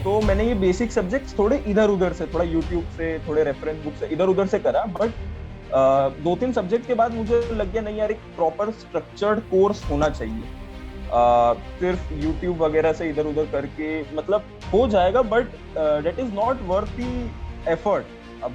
तो मैंने ये बेसिक सब्जेक्ट्स थोड़े इधर उधर से, थोड़ा यूट्यूब से, थोड़े रेफरेंस बुक से इधर उधर से करा, बट दो तीन सब्जेक्ट के बाद मुझे लग गया नहीं यार, एक प्रॉपर स्ट्रक्चर्ड कोर्स होना चाहिए। सिर्फ यूट्यूब वगैरह से इधर उधर करके मतलब हो जाएगा, but that is not worth the effort.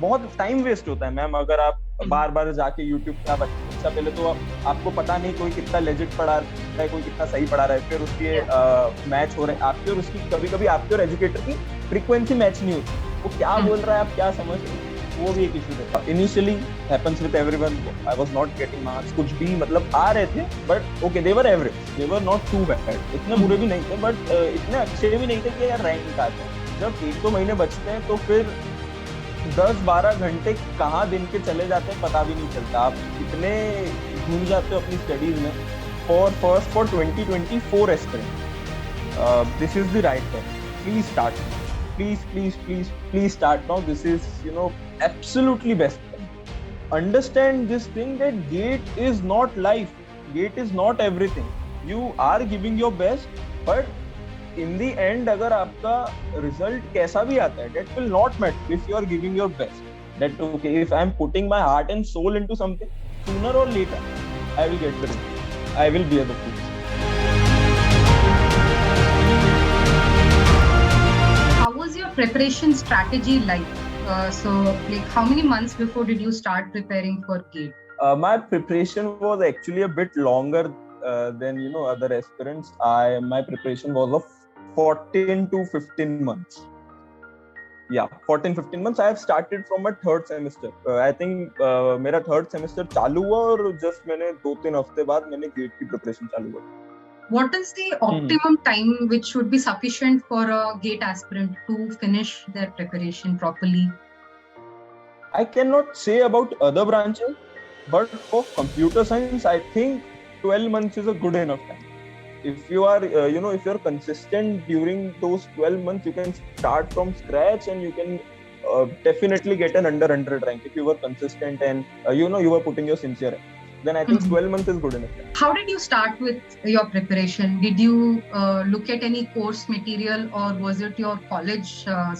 बहुत टाइम वेस्ट होता है मैम, अगर आप बार बार जाके यूट्यूब पे आप अच्छा, पहले तो आपको पता नहीं कोई कितना लेजिट पढ़ा रहा है, कोई कितना सही पढ़ा रहा है, फिर उसके मैच हो रहे हैं आपके और उसकी, कभी कभी आपके और एजुकेटर की फ्रीक्वेंसी मैच नहीं होती, वो क्या बोल रहा है आप क्या समझ रहे हैं, वो भी एक इशू रहता है। Initially happens with everyone, I was not getting marks, कुछ भी मतलब आ रहे थे, but okay they were average, they were not too bad, इतने बुरे भी नहीं थे, बट इतने अच्छे भी नहीं थे कि यार रैंक निकालते हैं। जब एक दो महीने बचते हैं तो फिर 10-12 घंटे कहाँ दिन के चले जाते हैं पता भी नहीं चलता, आप इतने घूम जाते हो अपनी स्टडीज में। For 2024 aspirant, this is the right time, please start, please start now. This is, absolutely best time. Understand this thing that GATE is not life, GATE is not everything. You are giving your best, but in the end अगर आपका result कैसा भी आता है, that will not matter if you are giving your best. That okay, if I am putting my heart and soul into something, sooner or later I will get the result, I will bear the fruits. How was your preparation strategy like? How many months before did you start preparing for GATE? My preparation was actually a bit longer than other aspirants. My preparation was of 14 to 15 months. Yeah, 14-15 months. I have started from my third semester. I think मेरा third semester चालू हुआ और just मैंने 2-3 हफ्ते बाद मैंने GATE की preparation चालू हुआ। What is the optimum time which should be sufficient for a GATE aspirant to finish their preparation properly? I cannot say about other branches, but for computer science, I think 12 months is a good enough time. If you are, if you're consistent during those 12 months, you can start from scratch and you can definitely get an under 100 rank if you were consistent and you were putting your sincere effort. Then I think 12 months is good enough. How did you start with your preparation? Did you look at any course material, or was it your college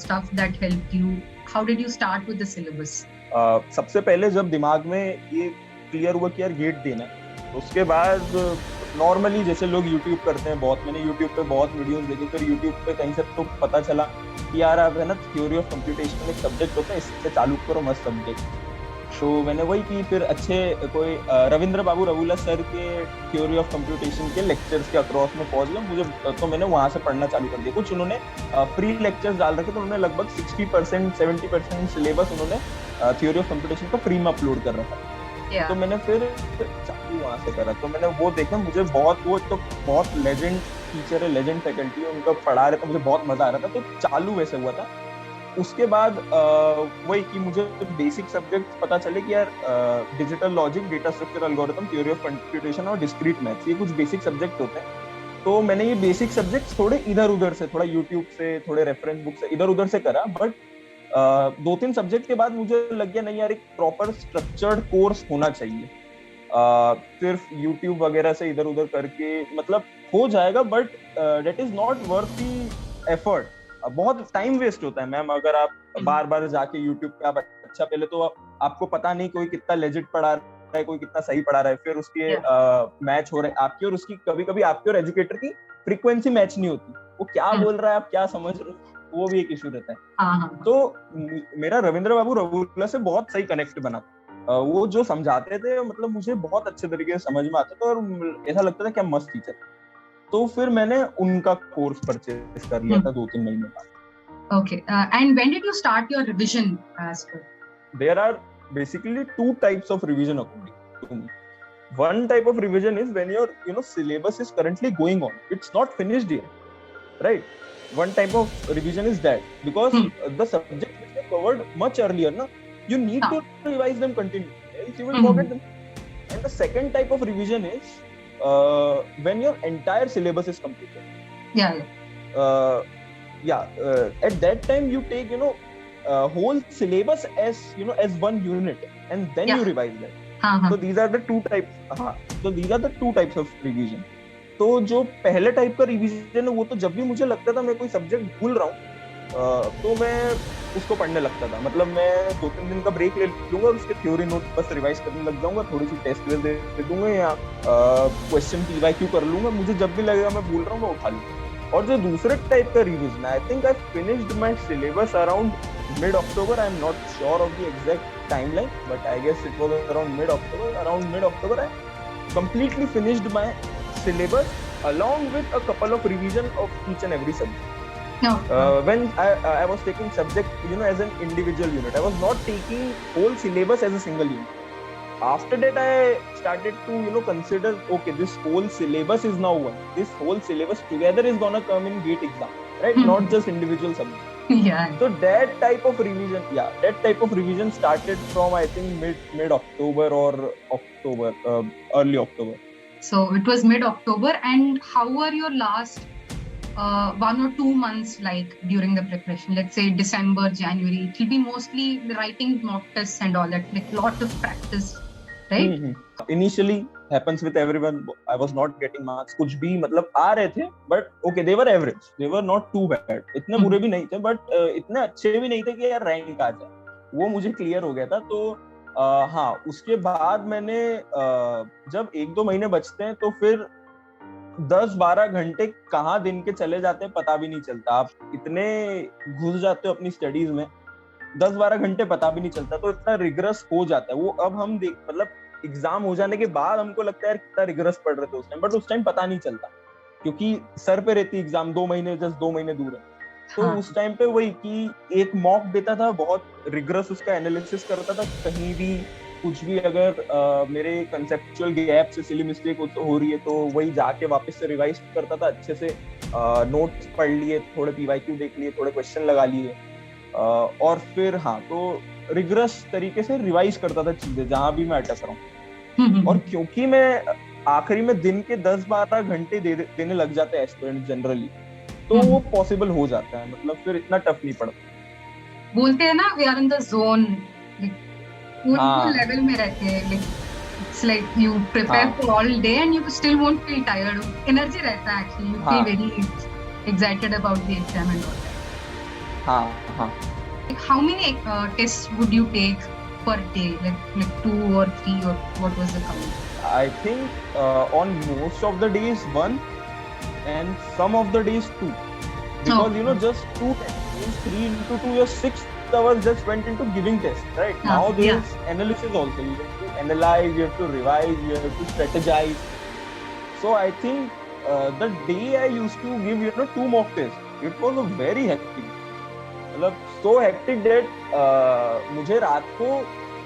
stuff that helped you? How did you start with the syllabus? सबसे पहले जब दिमाग में ये clear हुआ कि यार GATE देना है, उसके बाद नॉर्मली जैसे लोग YouTube करते हैं, बहुत मैंने YouTube पे बहुत वीडियोस देखे, फिर YouTube पे कहीं से तो पता चला कि यार आप है ना थ्योरी ऑफ कंप्यूटेशन एक सब्जेक्ट होता है, इससे चालू करो, मस्त सब्जेक्ट। तो मैंने वही की, फिर अच्छे कोई रविंद्र बाबू रवूला सर के थ्योरी ऑफ कंप्यूटेशन के लेक्चर्स के अक्रॉस में पहुंच गया मुझे, तो मैंने वहां से पढ़ना चालू कर दिया। कुछ उन्होंने फ्री लेक्चर्स डाल रखे, तो उन्होंने लगभग 60% 70% सिलेबस उन्होंने थ्योरी ऑफ कंप्यूटेशन का फ्री में अपलोड कर रखा है। तो मैंने फिर चालू वहां से करा, तो मैंने वो देखा, मुझे बहुत, वो तो बहुत लेजेंड टीचर है, लेजेंड फैकल्टी है, उनका पढ़ा रहे, तो मुझे बहुत मजा आ रहा था, तो चालू वैसे हुआ था। उसके बाद वही कि मुझे बेसिक सब्जेक्ट पता चले कि यार digital logic, data structure algorithm, theory of computation और डिस्क्रीट मैथ्स, ये कुछ बेसिक सब्जेक्ट होते हैं। तो मैंने ये बेसिक सब्जेक्ट्स थोड़े इधर उधर से, थोड़ा यूट्यूब से, थोड़े रेफरेंस बुक से इधर उधर से करा, बट 2-3 सब्जेक्ट के बाद मुझे लग गया नहीं यार, एक प्रॉपर स्ट्रक्चर्ड कोर्स होना चाहिए। सिर्फ यूट्यूब वगैरह से इधर उधर करके मतलब हो जाएगा, but that is not worth the effort. बहुत टाइम वेस्ट होता है मैम, अगर आप बार बार जाके यूट्यूब पे आप अच्छा, पहले तो आपको पता नहीं कोई कितना लेजिट पढ़ा रहा है, कोई कितना सही पढ़ा रहा है, फिर उसके मैच हो रहे हैं आपके और उसकी, कभी कभी आपके और एजुकेटर की फ्रीक्वेंसी मैच नहीं होती, वो क्या बोल रहा है आप क्या समझ रहे हो, वो भी एक इशू रहता है। तो मेरा रविंद्र बाबू रवूला से बहुत सही कनेक्ट बना, वो जो समझाते थे मतलब मुझे बहुत अच्छे तरीके से समझ में आता था और ऐसा लगता था क्या मस्त टीचर। तो फिर मैंने उनका कोर्स परचेज कर लिया था 2-3 महीने बाद। Okay, and when did you start your revision as per? There are basically 2 types of revision according to me. One type of revision is when your syllabus is currently going on, it's not finished yet, right? One type of revision is that because the subject is covered much earlier, na, you need to revise them continuously, else you will forget them. And the second type of revision is when your entire syllabus is completed. At that time you take whole syllabus as as one unit and then you revise that. So these are the two types of revision. तो जो पहले type का revision है वो तो जब भी मुझे लगता था मैं कोई सब्जेक्ट भूल रहा हूँ तो मैं उसको पढ़ने लगता था। मतलब मैं 2-3 दिन का ब्रेक ले लूंगा, उसके थ्योरी नोट बस रिवाइज करने लग जाऊंगा, थोड़ी सी टेस्ट क्विज दे दूंगा या क्वेश्चन पीवाईक्यू कर लूंगा, मुझे जब भी लगेगा मैं भूल रहा हूँ मैं उठा लूंगा। और जो दूसरे टाइप का revision, I think I finished my syllabus around mid October. I am not sure of the exact timeline, but I guess it was around mid October. Around mid October I completely finished my syllabus along with a couple of revision of each and every subject. No. When I was taking subject, as an individual unit, I was not taking whole syllabus as a single unit. After that, I started to consider, okay, this whole syllabus is now one. This whole syllabus together is gonna come in GATE exam, right? Not just individual subjects. Yeah. So that type of revision started from, I think, mid October or October, early October. So it was mid October. And how were your last 1 or 2 months like during the preparation? Let's say December, January. It will be mostly writing mock tests and all that, like lot of practice, right? Initially happens with everyone. I was not getting marks. कुछ भी मतलब आ रहे थे, but okay, they were average. They were not too bad. इतने बुरे भी नहीं थे, but इतने अच्छे भी नहीं थे कि यार रैंक आ जाए। वो मुझे क्लियर हो गया था। तो हाँ, उसके बाद मैंने जब 1-2 महीने बचते हैं तो फिर 10-12 घंटे कहाँ दिन के चले जाते हैं पता भी नहीं चलता। आप इतने घुस जाते हो अपनी स्टडीज में, 10-12 घंटे पता भी नहीं चलता। तो इतना रिग्रेस हो जाता है वो। अब हम मतलब एग्जाम हो जाने के बाद हमको लगता है यार कितना रिग्रेस पढ़ रहे थे उस टाइम, बट उस टाइम पता नहीं चलता क्योंकि सर पे रहती एग्जाम, 2 महीने, जस्ट 2 महीने दूर है। तो उस टाइम पे वही कि एक मॉक देता था, बहुत रिग्रेस उसका एनालिसिस करता था, कहीं भी कुछ भी अगर मेरे कंसेप्चुअल गैप से सिली मिस्टेक हो रही है तो वही जाके वापस से रिवाइज करता था, अच्छे से नोट्स पढ़ लिए, थोड़े पीवाईक्यू देख लिए, थोड़े क्वेश्चन लगा लिए, और फिर हाँ, तो रिग्रेस तरीके से रिवाइज करता था चीजें जहां भी मैं अटक रहा हूँ। और क्योंकि मैं आखिरी में दिन के 10-12 घंटे देने लग जाते हैं एस्पिरेंट जनरली, तो वो पॉसिबल हो जाता है। मतलब फिर इतना टफ नहीं पड़ता। बोलते हैं ना, we are in the zone, वो लेवल में रहते हैं। Like it's like you prepare for all day and you still won't feel tired. Energy रहता है actually, you feel very excited about the exam and all that. हाँ। How many tests would you take per day? Like 2 or 3, or what was the count? I think on most of the days 1, and some of the days 2. Because just 2 tests means 3 into 2, your 6 hours just went into giving tests, right? Now there's analysis also. You have to analyze, you have to revise, you have to strategize. So I think the day I used to give 2 mock tests, it was a very hectic. मतलब so hectic that मुझे रात को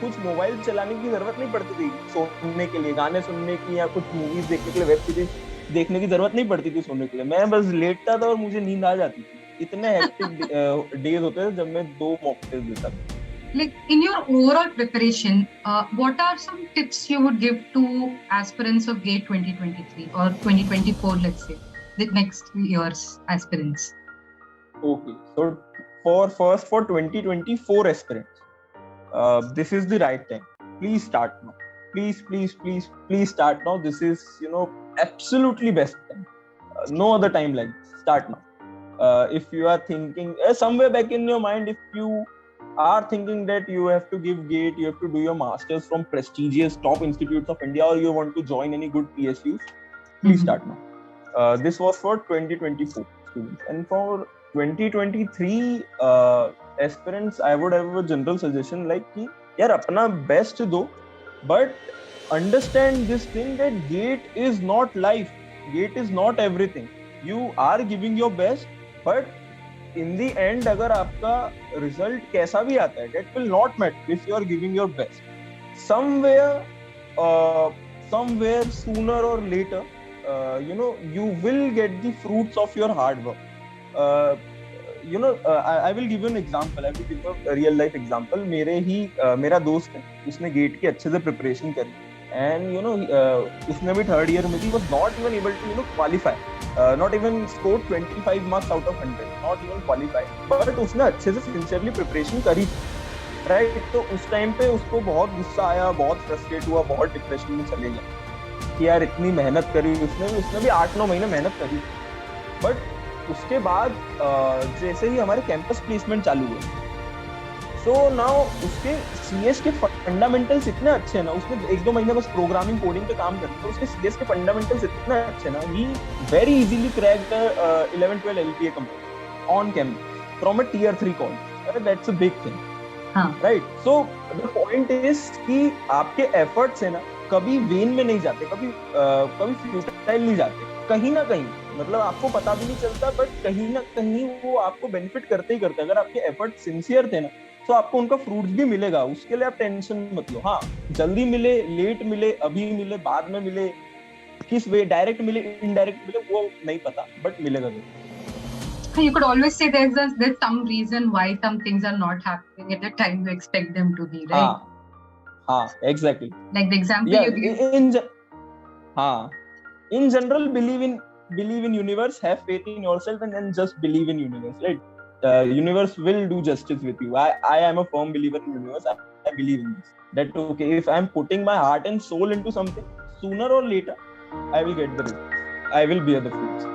कुछ mobile चलाने की जरूरत नहीं पड़ती थी सोने के लिए, गाने सुनने की या कुछ मूवीज देखने के लिए, वेब सीरीज देखने की जरूरत नहीं पड़ती थी सोने के लिए। मैं बस लेटता था और मुझे नींद आ जाती थी। इतने हेक्टिक डेज होते थे जब मैं 2 मॉक टेस्ट देता था। Like in your overall preparation, what are some tips you would give to aspirants of GATE 2023 or 2024, let's say, the next year's aspirants? Okay, so for 2024 aspirants, this is the right time. Please start now. Please start now. This is absolutely best time. No other time like this. Start now. If you are thinking somewhere back in your mind, if you are thinking that you have to give GATE, you have to do your masters from prestigious top institutes of India, or you want to join any good PSUs, please start now. This was for 2024 students, and for 2023 aspirants, I would have a general suggestion like कि यार अपना best दो, but understand this thing that GATE is not life. GATE is not everything. You are giving your best, but in the end अगर आपका result कैसा भी आता है, that will not matter if you are giving your best. Somewhere sooner or later, you will get the fruits of your hard work. I will give you an example. I will give you a real life example. मेरा दोस्त है, उसने gate की अच्छे से preparation करी, and उसने भी 3rd year में थी, was not even able to qualify, not even scored 25 marks out of 100, not even qualify, but उसने अच्छे से सिंसियरली प्रिपरेशन करी, राइट? तो उस टाइम पे उसको बहुत गुस्सा आया, बहुत फ्रस्ट्रेट हुआ, बहुत डिप्रेशन में चले गया कि यार इतनी मेहनत करी उसने भी 8-9 महीने मेहनत करी, बट उसके बाद जैसे ही हमारे कैंपस प्लेसमेंट चालू हुए, सो नाउ उसके सीएस के फंडामेंटल्स इतने अच्छे हैं ना, उसने 1-2 महीने बस प्रोग्रामिंग कोडिंग पे काम करते, उसके सीएस के फंडामेंटल्स इतने अच्छे ना, he very easily cracked 11-12 LPA complete on campus from a tier 3 college. That's a big thing, right? So the point is कि आपके एफर्ट्स है ना कभी वेन में नहीं जाते, कभी फ्यूटाइल नहीं जाते, कहीं ना कहीं, मतलब आपको पता भी नहीं चलता, बट कहीं ना कहीं वो आपको बेनिफिट करते ही करते. अगर आपके एफर्ट सिंसियर थे ना, तो आपको उनका फ्रूट भी मिलेगा, उसके लिए आप टेंशन मत लो. हाँ, जल्दी मिले, लेट मिले, अभी मिले, बाद में मिले, किस वे, डायरेक्ट मिले, इनडायरेक्ट मिले, वो नहीं पता, बट मिलेगा भी. You could always say there's some reason why some things are not happening at the time you expect them to be, right? हाँ, exactly. Like the example Yeah, you give. हाँ, in general, believe in universe, have faith in yourself, and then just believe in universe, right? Universe will do justice with you. I am a firm believer in universe. I believe in this, that okay, if I'm putting my heart and soul into something, sooner or later I will get the results, I will bear the fruits.